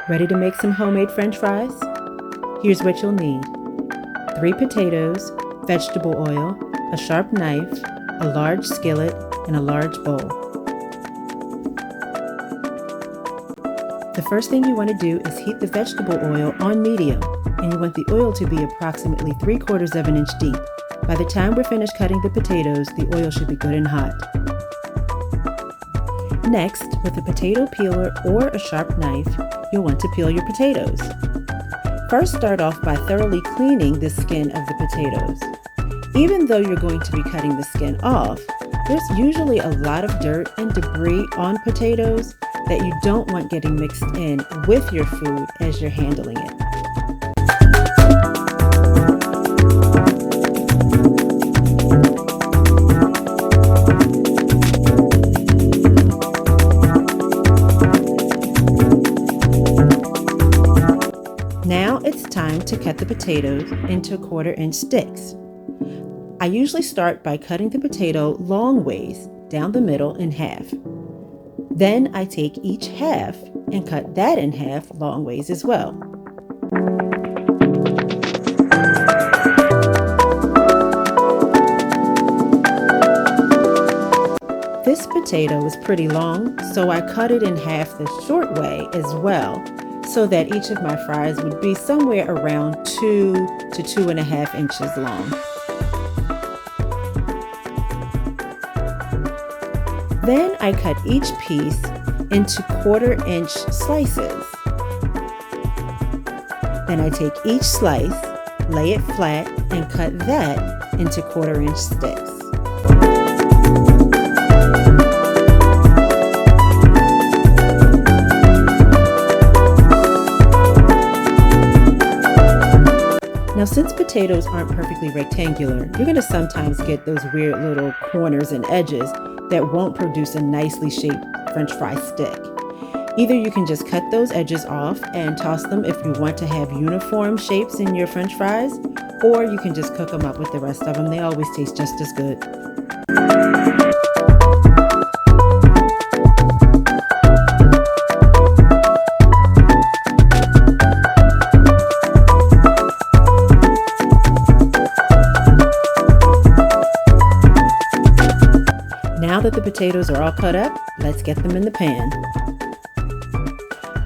Ready to make some homemade French fries? Here's what you'll need: 3 potatoes, vegetable oil, a sharp knife, a large skillet, and a large bowl. The first thing you want to do is heat the vegetable oil on medium, and you want the oil to be approximately 3/4 of an inch deep. By the time we're finished cutting the potatoes, the oil should be good and hot. Next, with a potato peeler or a sharp knife, you'll want to peel your potatoes. First, start off by thoroughly cleaning the skin of the potatoes. Even though you're going to be cutting the skin off, there's usually a lot of dirt and debris on potatoes that you don't want getting mixed in with your food as you're handling it. Now it's time to cut the potatoes into 1/4 inch sticks. I usually start by cutting the potato long ways down the middle in half. Then I take each half and cut that in half long ways as well. This potato is pretty long, so I cut it in half the short way as well, so that each of my fries would be somewhere around 2 to 2.5 inches long. Then I cut each piece into 1/4 inch slices. Then I take each slice, lay it flat, and cut that into 1/4 inch sticks. Now, since potatoes aren't perfectly rectangular, you're going to sometimes get those weird little corners and edges that won't produce a nicely shaped French fry stick. Either you can just cut those edges off and toss them if you want to have uniform shapes in your French fries, or you can just cook them up with the rest of them. They always taste just as good. Now that the potatoes are all cut up, let's get them in the pan.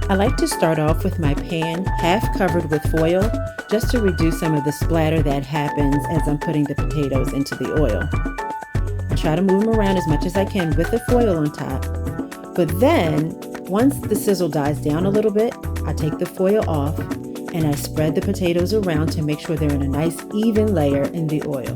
I like to start off with my pan half covered with foil just to reduce some of the splatter that happens as I'm putting the potatoes into the oil. I try to move them around as much as I can with the foil on top, but then once the sizzle dies down a little bit, I take the foil off and I spread the potatoes around to make sure they're in a nice even layer in the oil.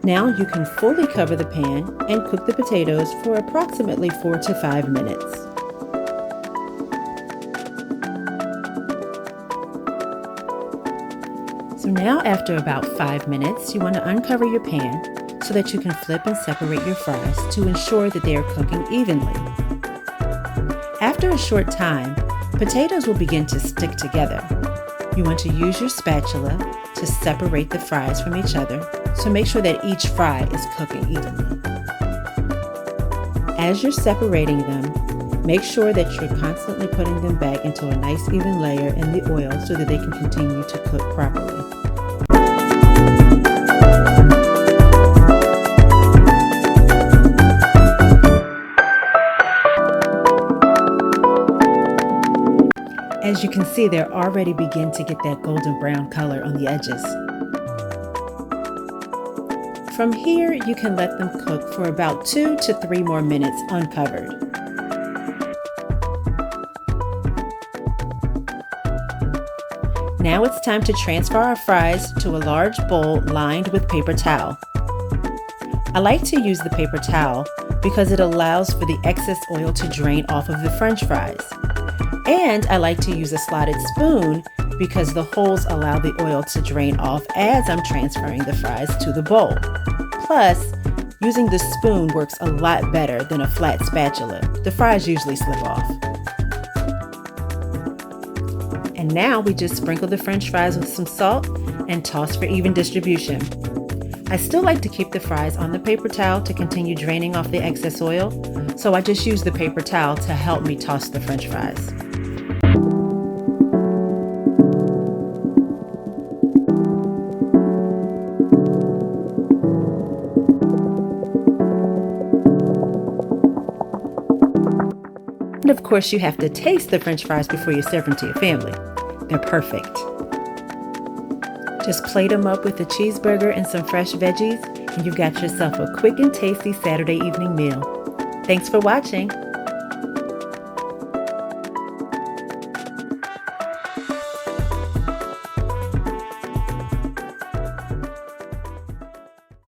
Now you can fully cover the pan and cook the potatoes for approximately 4 to 5 minutes. So now after about 5 minutes, you want to uncover your pan so that you can flip and separate your fries to ensure that they are cooking evenly. After a short time, potatoes will begin to stick together. You want to use your spatula to separate the fries from each other, so make sure that each fry is cooking evenly. As you're separating them, make sure that you're constantly putting them back into a nice even layer in the oil so that they can continue to cook properly. As you can see, they're already beginning to get that golden brown color on the edges. From here, you can let them cook for about 2 to 3 more minutes uncovered. Now it's time to transfer our fries to a large bowl lined with paper towel. I like to use the paper towel because it allows for the excess oil to drain off of the French fries. And I like to use a slotted spoon because the holes allow the oil to drain off as I'm transferring the fries to the bowl. Plus, Using the spoon works a lot better than a flat spatula. The fries usually slip off. And now we just sprinkle the French fries with some salt and toss for even distribution. I still like to keep the fries on the paper towel to continue draining off the excess oil, so I just use the paper towel to help me toss the French fries. And of course, you have to taste the French fries before you serve them to your family. They're perfect. Just plate them up with a cheeseburger and some fresh veggies, and you've got yourself a quick and tasty Saturday evening meal. Thanks for watching.